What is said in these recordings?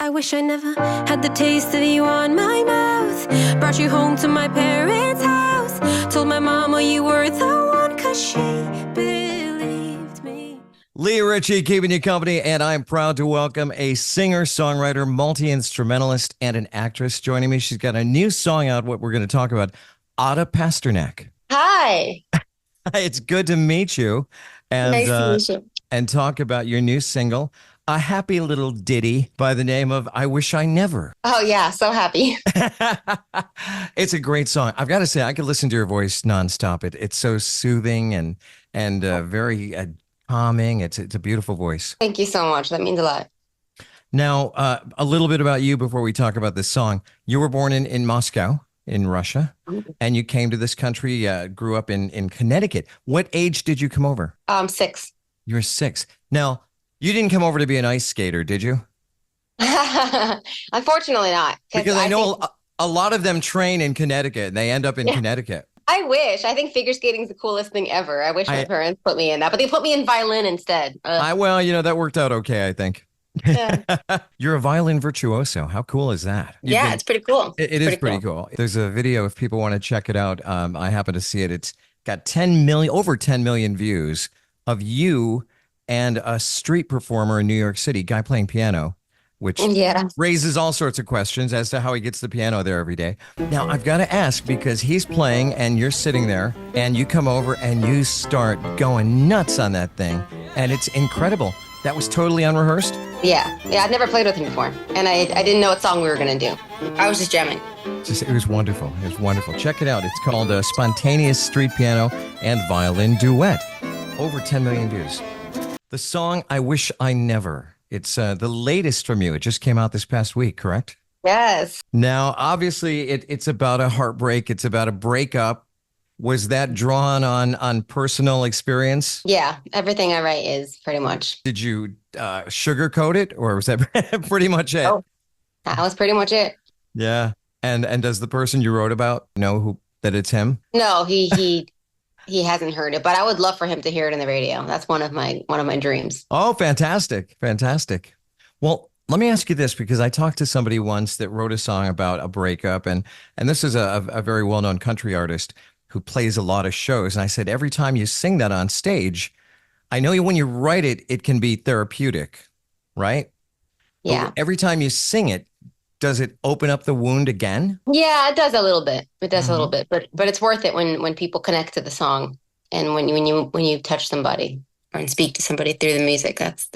I wish I never had the taste of you on my mouth. Brought you home to my parents' house. Told my mama you were the one, 'cause she believed me. Lee Richey keeping you company, and I'm proud to welcome a singer, songwriter, multi-instrumentalist, and an actress joining me. She's got a new song out, what we're going to talk about, Pasternak. Hi. It's good to meet you. And, Nice to meet you. And talk about your new single, a happy little ditty by the name of I Wish I Never. Oh, yeah. So happy. It's a great song. I've got to say, I could listen to your voice nonstop. It's so soothing and very calming. It's a beautiful voice. Thank you so much. That means a lot. Now, a little bit about you before we talk about this song. You were born in Moscow, in Russia, and you came to this country, grew up in Connecticut. What age did you come over? 6. You were 6. Now, you didn't come over to be an ice skater, did you? Unfortunately not. Because I know a lot of them train in Connecticut and they end up in Connecticut. I wish. I think figure skating is the coolest thing ever. I wish my parents put me in that, but they put me in violin instead. Well, that worked out okay, I think. Yeah. You're a violin virtuoso. How cool is that? It's pretty cool. It is pretty cool. There's a video if people want to check it out. I happen to see it. It's got over 10 million views of you and a street performer in New York City, guy playing piano, which raises all sorts of questions as to how he gets the piano there every day. Now, I've got to ask, because he's playing and you're sitting there and you come over and you start going nuts on that thing, and it's incredible. That was totally unrehearsed? Yeah. I'd never played with him before, and I didn't know what song we were going to do. I was just jamming. It was wonderful. It was wonderful. Check it out. It's called Spontaneous Street Piano and Violin Duet. Over 10 million views. The song, I Wish I Never. It's the latest from you. It just came out this past week, correct? Yes. Now, obviously, it's about a heartbreak. It's about a breakup. Was that drawn on personal experience? Yeah. Everything I write is pretty much. Did you sugarcoat it, or was that pretty much it? Oh, that was pretty much it. Yeah. And does the person you wrote about know that it's him? No, he hasn't heard it, but I would love for him to hear it in the radio. That's one of my dreams. Oh, fantastic. Fantastic. Well, let me ask you this, because I talked to somebody once that wrote a song about a breakup, and this is a very well-known country artist who plays a lot of shows. And I said, every time you sing that on stage, I know when you write it, it can be therapeutic, right? Yeah. But every time you sing it, does it open up the wound again? Yeah, it does a little bit. It does a little bit, but it's worth it when people connect to the song, and when you touch somebody and speak to somebody through the music. That's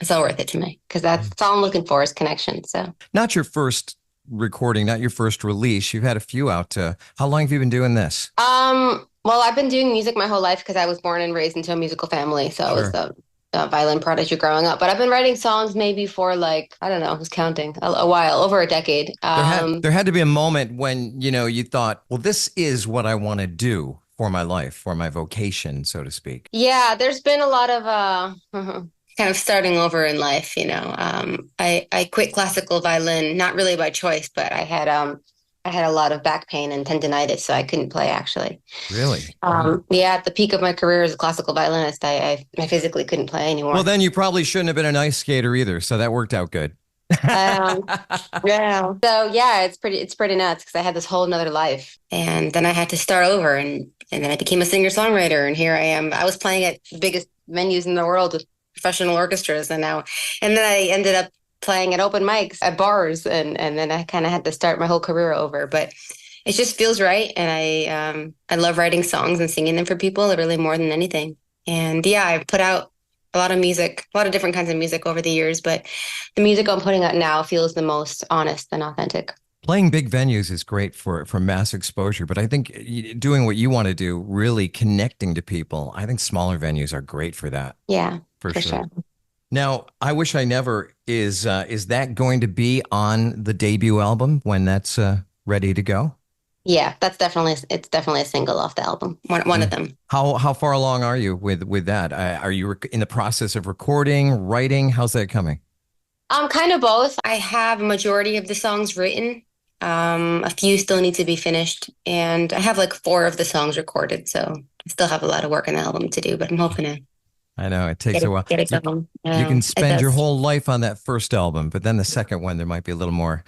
all worth it to me, because that's all I'm looking for is connection. So, not your first recording, not your first release. You've had a few out. How long have you been doing this? Well, I've been doing music my whole life because I was born and raised into a musical family. So I was the violin prodigy growing up. But I've been writing songs maybe for I don't know, who's counting, a while, over a decade. There had to be a moment when, you thought, well, this is what I want to do for my life, for my vocation, so to speak. Yeah, there's been a lot of kind of starting over in life, I quit classical violin, not really by choice, but I had a lot of back pain and tendinitis, so I couldn't play, actually. Really? At the peak of my career as a classical violinist, I physically couldn't play anymore. Well, then you probably shouldn't have been an ice skater either, so that worked out good. Yeah. So it's pretty nuts, because I had this whole nother life, and then I had to start over, and then I became a singer-songwriter, and here I am. I was playing at the biggest venues in the world with professional orchestras, and then I ended up playing at open mics at bars, and then I kind of had to start my whole career over. But it just feels right, and I love writing songs and singing them for people, really, more than anything. And I've put out a lot of music, a lot of different kinds of music over the years, but the music I'm putting out now feels the most honest and authentic. Playing big venues is great for mass exposure, but I think doing what you want to do, really connecting to people, I think smaller venues are great for that. Yeah, for sure. Now, I Wish I Never is that going to be on the debut album when that's ready to go? Yeah, it's definitely a single off the album. One of them. How far along are you with that? Are you in the process of recording, writing? How's that coming? Kind of both. I have a majority of the songs written. A few still need to be finished, and I have 4 of the songs recorded. So I still have a lot of work on the album to do, but I'm hoping to I know it takes a while. Get it going. You can It spend your does. whole life on that first album, but then the second one, there might be a little more,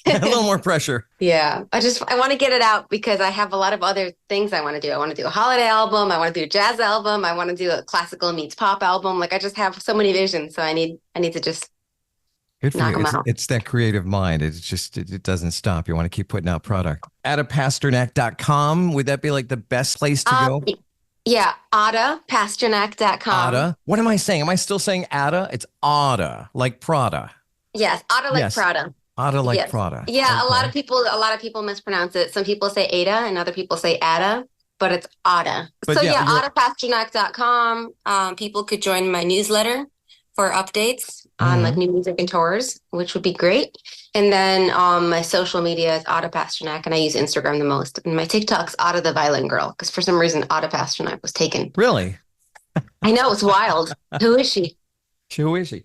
a little more pressure. Yeah, I want to get it out because I have a lot of other things I want to do. I want to do a holiday album. I want to do a jazz album. I want to do a classical meets pop album. Like I just have so many visions, so I need to just Good for knock you. them out. It's that creative mind. It's just, it doesn't stop. You want to keep putting out product. At a pasternak.com, would that be like the best place to go? Yeah, Pasternak.com. Ada. What am I saying? Am I still saying Ada? It's Ada, like Prada. Yes, Ada like Yes. Prada. Ada like Yes. Prada. Yeah, Okay. a lot of people mispronounce it. Some people say Ada and other people say Ada, but it's Ada. But So yeah, yeah, you're- AdaPasternak.com. People could join my newsletter for updates on like new music and tours, which would be great. And then my social media is Ada Pasternak, and I use Instagram the most. And my TikTok's Ada the Violin Girl, because for some reason Ada Pasternak was taken. Really? I know, it's wild. Who is she? Who is she?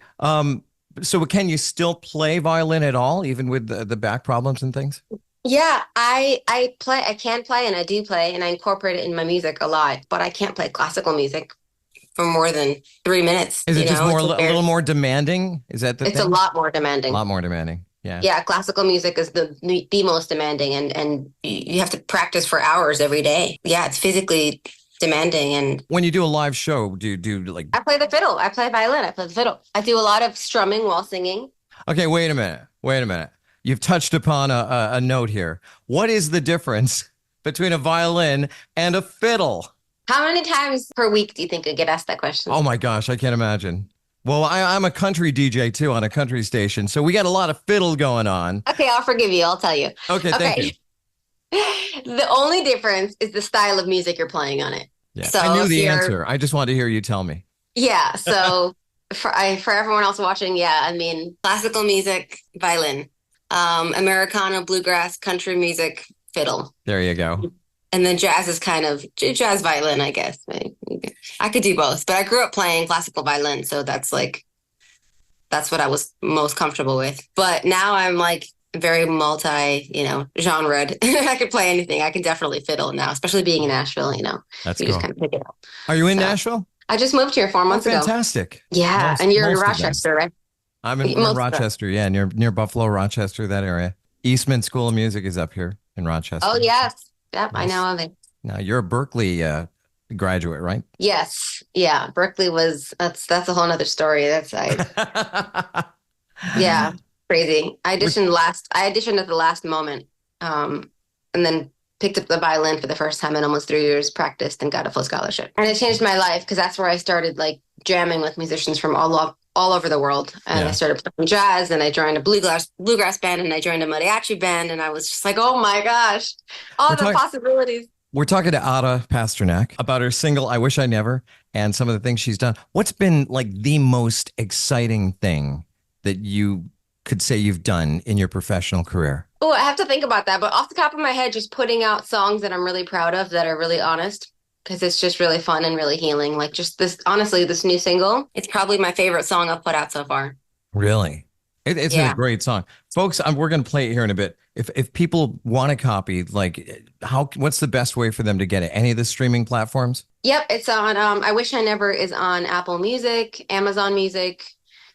So can you still play violin at all, even with the back problems and things? Yeah, I play, I can play and I do play, and I incorporate it in my music a lot, but I can't play classical music for more than 3 minutes. Is it you just know? more, It's a little more demanding? Is that the It's thing? a lot more A demanding. lot more demanding. Yeah. Yeah, classical music is the most demanding, and you have to practice for hours every day. Yeah, it's physically demanding, and When you do a live show, do you do like, I play the fiddle. I play violin. I play the fiddle. I do a lot of strumming while singing. okay, wait a minute. Wait a minute. You've touched upon a note here. What is the difference between a violin and a fiddle? How many times per week do you think I get asked that question? Oh my gosh, I can't imagine. Well, I'm a country DJ too on a country station, so we got a lot of fiddle going on. Okay, I'll forgive you. I'll tell you. Okay, thank you. The only difference is the style of music you're playing on it. Yeah, So I knew if the you're- answer. I just wanted to hear you tell me. Yeah, so for everyone else watching, yeah, I mean, classical music, violin, Americana, bluegrass, country music, fiddle, There you go. and then jazz is kind of jazz violin, I guess. I could do both, but I grew up playing classical violin, so that's what I was most comfortable with. But now I'm like very genred. I could play anything. I can definitely fiddle now, especially being in Nashville, That's you cool. just kind of pick it up. Are you in So, Nashville? I just moved here 4 months ago. Fantastic. Yeah, Most- and you're in most of them. Rochester, right? I'm in Most of them. Rochester, yeah, near Buffalo, Rochester, that area. Eastman School of Music is up here in Rochester. Oh, yes. Yep, I Nice. know of it. Now you're a Berkeley graduate, right? Yes. Yeah. Berkeley that's a whole nother story. Yeah, crazy. I auditioned at the last moment. And then picked up the violin for the first time in almost 3 years, practiced and got a full scholarship. And it changed my life because that's where I started like jamming with musicians from all over the world. And Yeah. I started playing jazz, and I joined a bluegrass band, and I joined a mariachi band, and I was just like, oh my gosh, all We're the talking- possibilities. We're talking to Ada Pasternak about her single, I Wish I Never, and some of the things she's done. What's been like the most exciting thing that you could say you've done in your professional career? Oh, I have to think about that. But off the top of my head, just putting out songs that I'm really proud of, that are really honest, because it's just really fun and really healing. Like just this, honestly, this new single, it's probably my favorite song I've put out so far. Really? It's Yeah. a great song. Folks, we're going to play it here in a bit. If people want a copy, like what's the best way for them to get it? Any of the streaming platforms? Yep, it's on, I Wish I Never is on Apple Music, Amazon Music,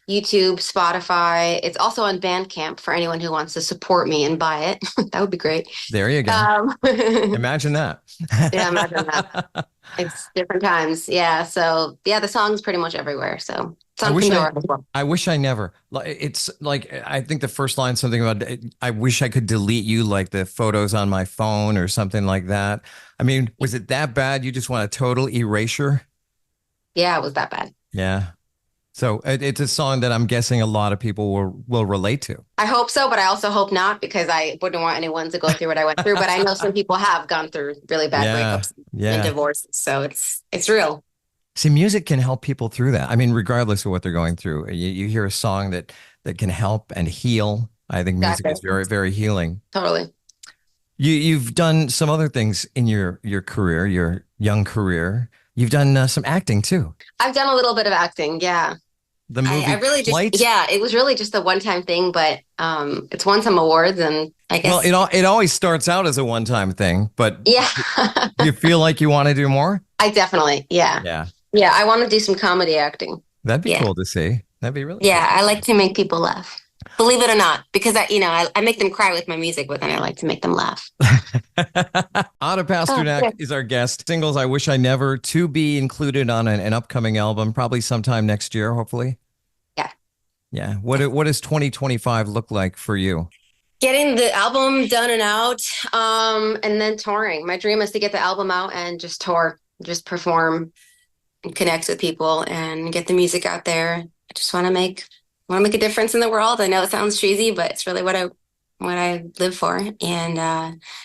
YouTube, Spotify. It's also on Bandcamp for anyone who wants to support me and buy it. That would be great. There you go. Yeah, Imagine that. imagine that. It's different times. Yeah. So yeah, the song's pretty much everywhere. So it's on wish I- Pandora as well. I wish I never. It's like, I think the first line, something about, I wish I could delete you, like the photos on my phone or something like that. I mean, was it that bad? You just want a total erasure? Yeah, it was that bad. Yeah. So it's a song that I'm guessing a lot of people will relate to. I hope so, but I also hope not, because I wouldn't want anyone to go through what I went through. But I know some people have gone through really bad breakups and Yeah. divorces. So it's real. See, music can help people through that. I mean, regardless of what they're going through, you hear a song that can help and heal. I think music is Exactly. very, very healing. Totally. You've done some other things in your career, your young career. You've done some acting too. I've done a little bit of acting. Yeah. The movie I really just, Flight. yeah, it was really just a one-time thing, but it's won some awards, and I guess, Well, it always starts out as a one-time thing, but yeah, you feel like you want to do more? I definitely, yeah. Yeah. Yeah, I want to do some comedy acting. That'd be Yeah. cool to see. That'd be really cool. Yeah, I like to make people laugh. Believe it or not, because I make them cry with my music, but then I like to make them laugh. Ada Oh, Pasternak yeah. is our guest. Singles I Wish I Never to be included on an upcoming album, probably sometime next year, hopefully. Yeah. Yeah. What does 2025 look like for you? Getting the album done and out, and then touring. My dream is to get the album out and just tour, just perform and connect with people and get the music out there. I just want to make a difference in the world. I know it sounds cheesy, but it's really what I live for, and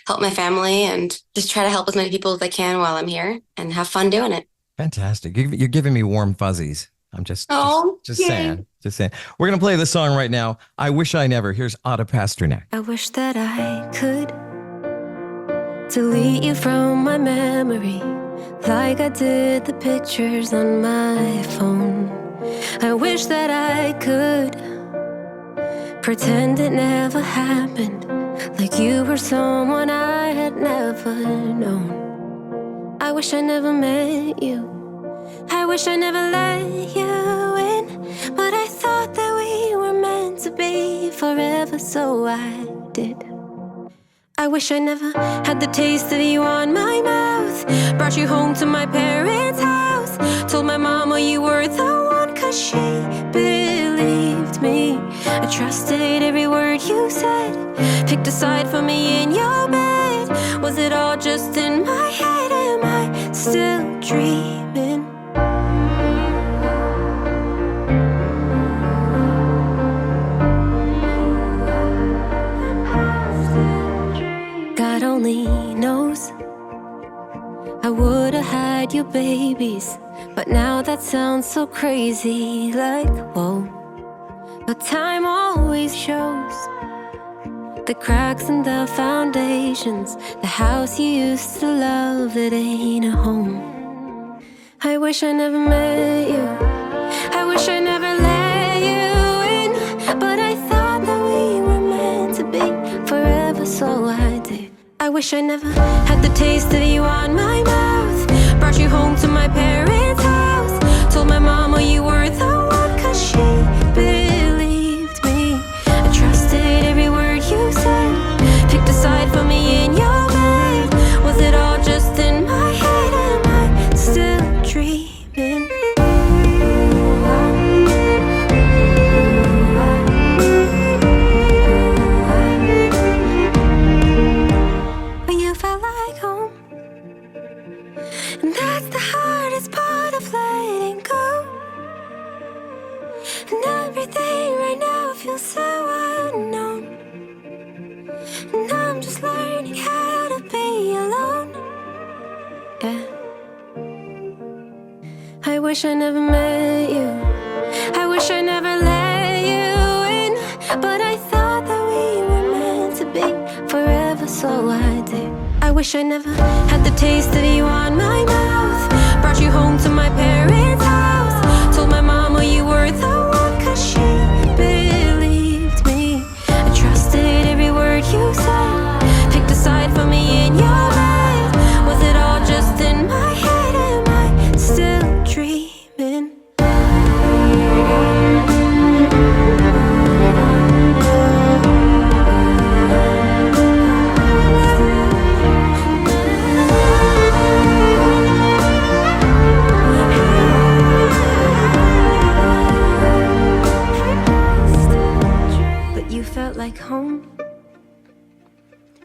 help my family and just try to help as many people as I can while I'm here and have fun doing it. Fantastic. You're giving me warm fuzzies. I'm Oh, just yay. saying. Just saying. We're gonna play the song right now. I Wish I Never. Here's Ada Pasternak. I wish that I could delete you from my memory, like I did the pictures on my phone. I wish that I could pretend it never happened, like you were someone I had never known. I wish I never met you. I wish I never let you in, but I thought that we were meant to be forever, so I did. I wish I never had the taste of you on my mouth, brought you home to my parents' house, told my mama you were the one, 'cause she believed me. I trusted every word you said, picked a side for me in your bed. Was it all just in my head? Am I still dreaming? God only knows I would've had your babies, but now that sounds so crazy, like whoa. But time always shows the cracks in the foundations, the house you used to love that ain't a home. I wish I never met you. I wish I never let you in, but I thought that we were meant to be forever, so I did. I wish I never had the taste of you on my mouth, brought you home to my parents' house, told my mama you were the one, 'cause she believed me. I trusted every word you said, picked a side for me in your bed. Was it all just in my head? Am I still dreaming? But you felt like home, and that's the hardest part of letting go. And everything right now feels so unknown, and I'm just learning how to be alone. Yeah. I wish I never met you. I wish I never let you in, but I thought that we were meant to be forever, so I did. I wish I never had the taste of you on my mouth, brought you home to my parents' house, told my mama you were the one, 'cause she believed me. I trusted every word you said, picked a side for me in your bed. Was it all just in my head? Am I still dreaming? But you felt like home,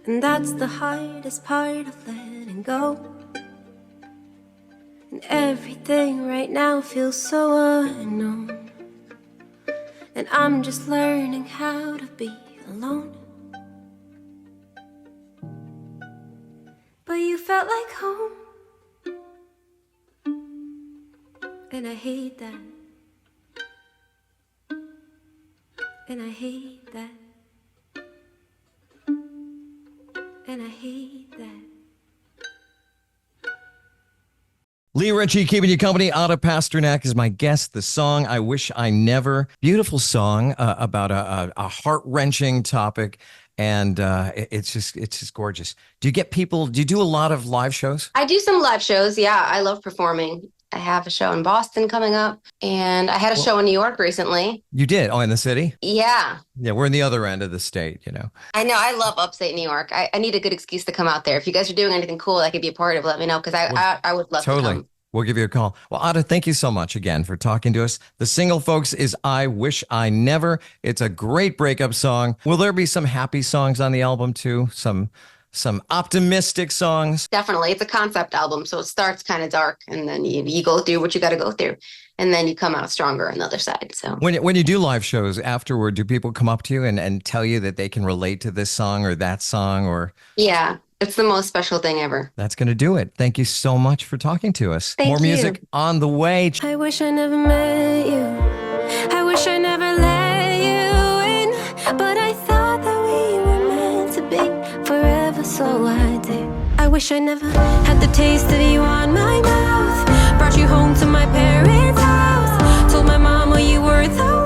and that's the hardest part of letting go. And everything right now feels so unknown, and I'm just learning how to be alone. But you felt like home, and I hate that. And I hate that. And I hate that. Lee Richey keeping you company. Ada Pasternak is my guest. The song I Wish I Never. Beautiful song about a heart-wrenching topic. And it's just gorgeous. Do you get people, do you do a lot of live shows? I do some live shows. Yeah, I love performing. I have a show in Boston coming up, and I had a show in New York recently. You did? Oh, in the city? Yeah. Yeah, we're in the other end of the state, you know. I know. I love upstate New York. I need a good excuse to come out there. If you guys are doing anything cool I could be a part of, let me know because I would love to Totally. come. We'll give you a call. Well, Ada, thank you so much again for talking to us. The single, folks, is I Wish I Never. It's a great breakup song. Will there be some happy songs on the album too? Some optimistic songs? Definitely. It's a concept album, so it starts kind of dark, and then you go through what you got to go through, and then you come out stronger on the other side. So When you do live shows afterward, do people come up to you and tell you that they can relate to this song or that song or? yeah, it's the most special thing ever. That's going to do it. Thank you so much for talking to us. Thank More you. music on the way. I wish I never met you. I wish I never let you in. But I thought that we were meant to be forever, so I did. I wish I never had the taste of you on my mouth. Brought you home to my parents' house. Told my mama you were the